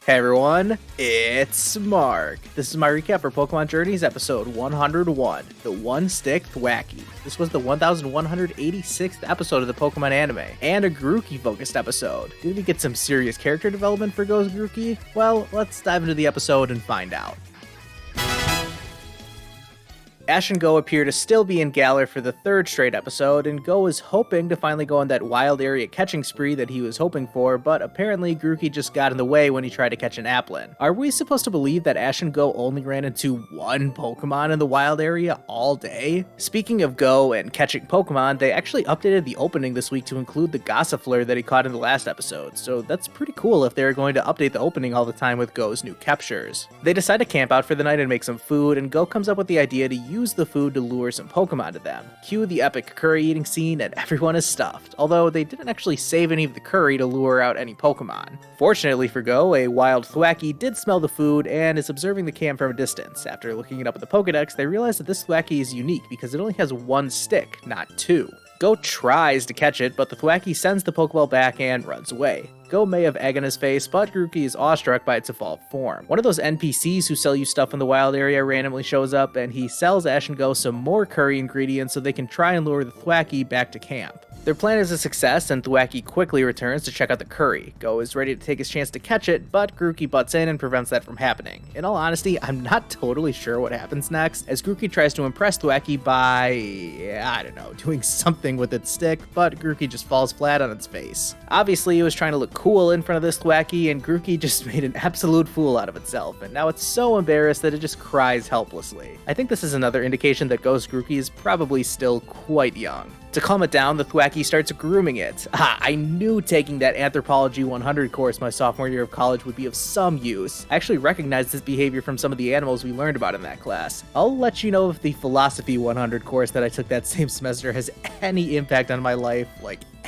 Hey everyone, it's Mark. This is my recap for Pokemon Journeys episode 101, the One-Stick Thwackey. This was the 1186th episode of the Pokemon anime, and a Grookey focused episode. Did we get some serious character development for Go's Grookey? Well, let's dive into the episode and find out. Ash and Go appear to still be in Galar for the third straight episode, and Go is hoping to finally go on that wild area catching spree that he was hoping for, but apparently Grookey just got in the way when he tried to catch an Applin. Are we supposed to believe that Ash and Go only ran into one Pokemon in the wild area all day? Speaking of Go and catching Pokemon, they actually updated the opening this week to include the Gossifleur that he caught in the last episode, so that's pretty cool if they're going to update the opening all the time with Go's new captures. They decide to camp out for the night and make some food, and Go comes up with the idea to use the food to lure some Pokemon to them. Cue the epic curry eating scene and everyone is stuffed, although they didn't actually save any of the curry to lure out any Pokemon. Fortunately for Go, a wild Thwackey did smell the food and is observing the camp from a distance. After looking it up at the Pokedex, they realize that this Thwackey is unique because it only has one stick, not two. Go tries to catch it, but the Thwackey sends the Pokeball back and runs away. Go may have egg on his face, but Grookey is awestruck by its evolved form. One of those NPCs who sell you stuff in the wild area randomly shows up, and he sells Ash and Go some more curry ingredients so they can try and lure the Thwackey back to camp. Their plan is a success, and Thwackey quickly returns to check out the curry. Go is ready to take his chance to catch it, but Grookey butts in and prevents that from happening. In all honesty, I'm not totally sure what happens next, as Grookey tries to impress Thwackey by, doing something with its stick, but Grookey just falls flat on its face. Obviously, it was trying to look cool in front of this Thwackey, and Grookey just made an absolute fool out of itself, and now it's so embarrassed that it just cries helplessly. I think this is another indication that Go's Grookey is probably still quite young. To calm it down, the Thwackey starts grooming it. I knew taking that Anthropology 100 course my sophomore year of college would be of some use. I actually recognized this behavior from some of the animals we learned about in that class. I'll let you know if the Philosophy 100 course that I took that same semester has any impact on my life,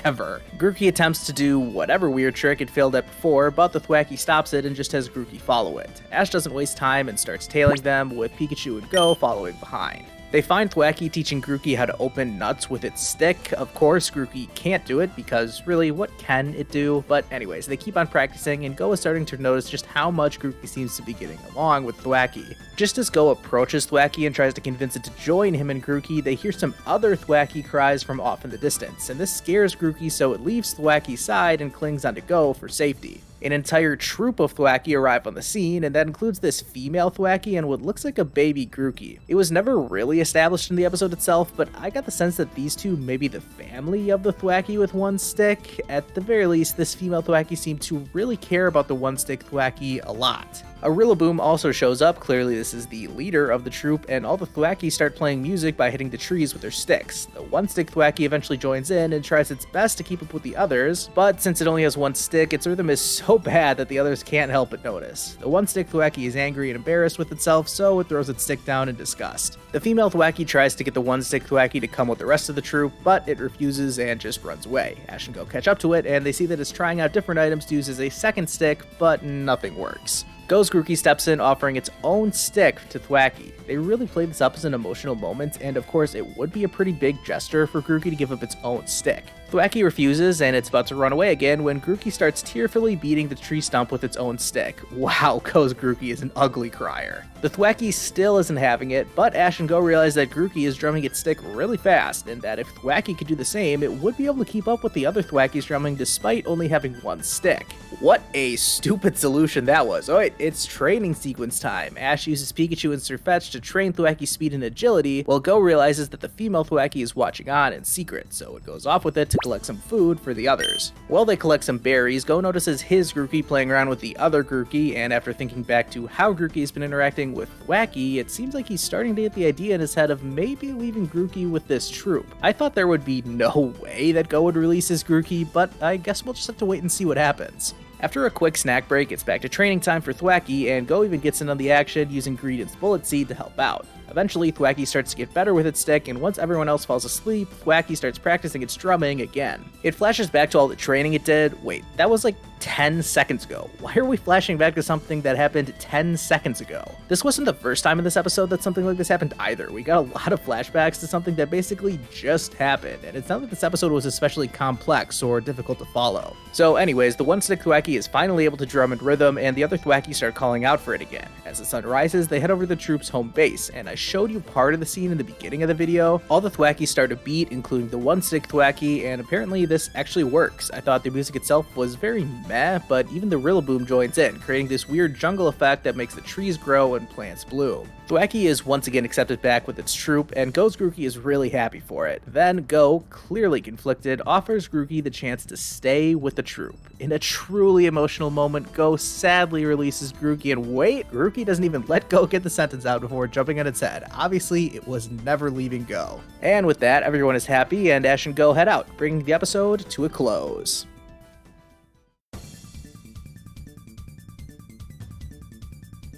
ever. Grookey attempts to do whatever weird trick it failed at before, but the Thwackey stops it and just has Grookey follow it. Ash doesn't waste time and starts tailing them, with Pikachu and Go following behind. They find Thwackey teaching Grookey how to open nuts with its stick. Of course, Grookey can't do it because really, what can it do? But anyways, they keep on practicing, and Go is starting to notice just how much Grookey seems to be getting along with Thwackey. Just as Go approaches Thwackey and tries to convince it to join him and Grookey, they hear some other Thwackey cries from off in the distance, and this scares Grookey, so it leaves Thwackey's side and clings onto Go for safety. An entire troop of Thwackey arrive on the scene, and that includes this female Thwackey and what looks like a baby Grookey. It was never really established in the episode itself, but I got the sense that these two may be the family of the Thwackey with one stick. At the very least, this female Thwackey seemed to really care about the One-Stick Thwackey a lot. A Rillaboom also shows up. Clearly this is the leader of the troop, and all the Thwackey start playing music by hitting the trees with their sticks. The One-Stick Thwackey eventually joins in and tries its best to keep up with the others, but since it only has one stick, its rhythm is so bad that the others can't help but notice. The One-Stick Thwackey is angry and embarrassed with itself, so it throws its stick down in disgust. The female Thwackey tries to get the One-Stick Thwackey to come with the rest of the troop, but it refuses and just runs away. Ash and Go catch up to it, and they see that it's trying out different items to use as a second stick, but nothing works. Go's Grookey steps in, offering its own stick to Thwackey. They really played this up as an emotional moment, and of course it would be a pretty big gesture for Grookey to give up its own stick. Thwackey refuses, and it's about to run away again when Grookey starts tearfully beating the tree stump with its own stick. Wow, Go's Grookey is an ugly crier. The Thwackey still isn't having it, but Ash and Go realize that Grookey is drumming its stick really fast, and that if Thwackey could do the same, it would be able to keep up with the other Thwackeys drumming despite only having one stick. What a stupid solution that was. Alright, it's training sequence time. Ash uses Pikachu and Sirfetch'd to train Thwackey's speed and agility, while Go realizes that the female Thwackey is watching on in secret, so it goes off with it to collect some food for the others. While they collect some berries, Go notices his Grookey playing around with the other Grookey, and after thinking back to how Grookey has been interacting with Thwackey, it seems like he's starting to get the idea in his head of maybe leaving Grookey with this troop. I thought there would be no way that Go would release his Grookey, but I guess we'll just have to wait and see what happens. After a quick snack break, it's back to training time for Thwackey, and Go even gets in on the action using Greedent's Bullet Seed to help out. Eventually, Thwackey starts to get better with its stick, and once everyone else falls asleep, Thwackey starts practicing its drumming again. It flashes back to all the training it did. Wait, that was like 10 seconds ago. Why are we flashing back to something that happened 10 seconds ago? This wasn't the first time in this episode that something like this happened either. We got a lot of flashbacks to something that basically just happened, and it's not like this episode was especially complex or difficult to follow. So anyways, the One-Stick Thwackey is finally able to drum in rhythm, and the other Thwackey start calling out for it again. As the sun rises, they head over to the troops' home base, and I showed you part of the scene in the beginning of the video. All the Thwackeys start to beat, including the One-Stick Thwackey, and apparently this actually works. I thought the music itself was very meh, but even the Rillaboom joins in, creating this weird jungle effect that makes the trees grow and plants bloom. Thwackey is once again accepted back with its troop, and Go's Grookey is really happy for it. Then Go, clearly conflicted, offers Grookey the chance to stay with the troop. In a truly emotional moment, Go sadly releases Grookey, and wait, Grookey doesn't even let Go get the sentence out before jumping on its head. Obviously, it was never leaving Go. And with that, everyone is happy, and Ash and Go head out, bringing the episode to a close.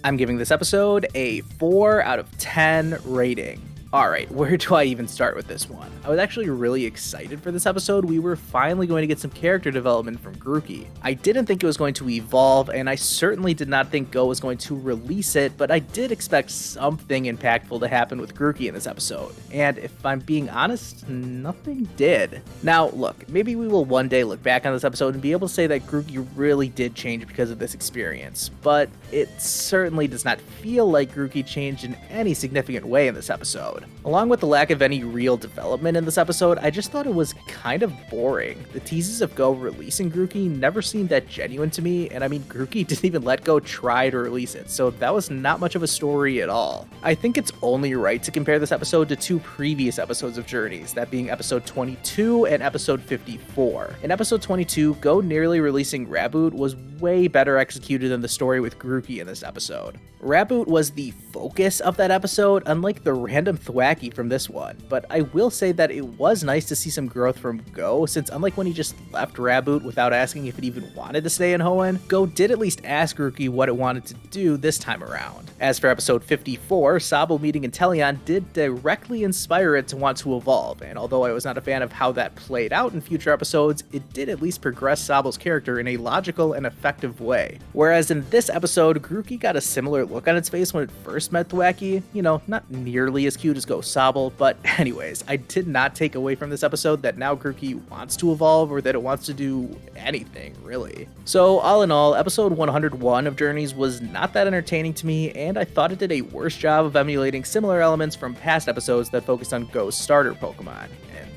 I'm giving this episode a 4 out of 10 rating. Alright, where do I even start with this one? I was actually really excited for this episode. We were finally going to get some character development from Grookey. I didn't think it was going to evolve, and I certainly did not think Go was going to release it, but I did expect something impactful to happen with Grookey in this episode. And if I'm being honest, nothing did. Now, look, maybe we will one day look back on this episode and be able to say that Grookey really did change because of this experience, but it certainly does not feel like Grookey changed in any significant way in this episode. Along with the lack of any real development in this episode, I just thought it was kind of boring. The teases of Go releasing Grookey never seemed that genuine to me, and I mean, Grookey didn't even let Go try to release it, so that was not much of a story at all. I think it's only right to compare this episode to two previous episodes of Journeys, that being episode 22 and episode 54. In episode 22, Go nearly releasing Raboot was way better executed than the story with Grookey in this episode. Raboot was the focus of that episode, unlike the random Thwackey from this one, but I will say that it was nice to see some growth from Go, since unlike when he just left Raboot without asking if it even wanted to stay in Hoenn, Go did at least ask Grookey what it wanted to do this time around. As for episode 54, Sobble meeting Inteleon did directly inspire it to want to evolve, and although I was not a fan of how that played out in future episodes, it did at least progress Sobble's character in a logical and effective way. Whereas in this episode, Grookey got a similar look on its face when it first met Thwackey, you know, not nearly as cute as Go Sobble, but anyways, I did not take away from this episode that now Grookey wants to evolve or that it wants to do anything, really. So all in all, episode 101 of Journeys was not that entertaining to me, and I thought it did a worse job of emulating similar elements from past episodes that focused on Go's starter Pokemon.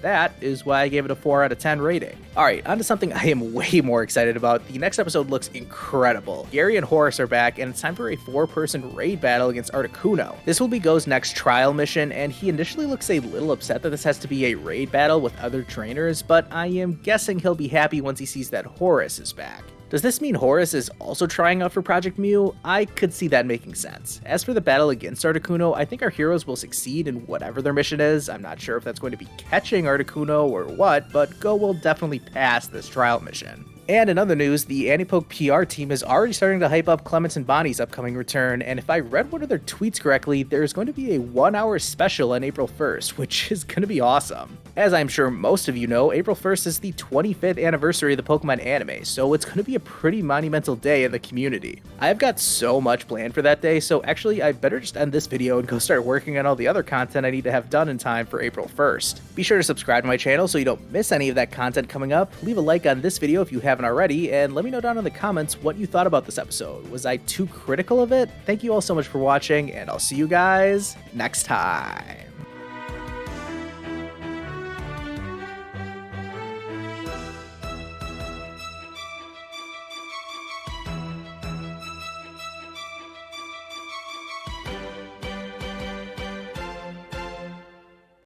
That is why I gave it a 4 out of 10 rating. Alright, on to something I am way more excited about. The next episode looks incredible. Gary and Horace are back, and it's time for a 4-person raid battle against Articuno. This will be Go's next trial mission, and he initially looks a little upset that this has to be a raid battle with other trainers, but I am guessing he'll be happy once he sees that Horace is back. Does this mean Horace is also trying out for Project Mew? I could see that making sense. As for the battle against Articuno, I think our heroes will succeed in whatever their mission is. I'm not sure if that's going to be catching Articuno or what, but Go will definitely pass this trial mission. And in other news, the AniPoke PR team is already starting to hype up Clements and Bonnie's upcoming return, and if I read one of their tweets correctly, there's going to be a 1-hour special on April 1st, which is going to be awesome. As I'm sure most of you know, April 1st is the 25th anniversary of the Pokemon anime, so it's going to be a pretty monumental day in the community. I've got so much planned for that day, so actually I better just end this video and go start working on all the other content I need to have done in time for April 1st. Be sure to subscribe to my channel so you don't miss any of that content coming up, leave a like on this video if you haven't already, and let me know down in the comments what you thought about this episode. Was I too critical of it? Thank you all so much for watching, and I'll see you guys next time.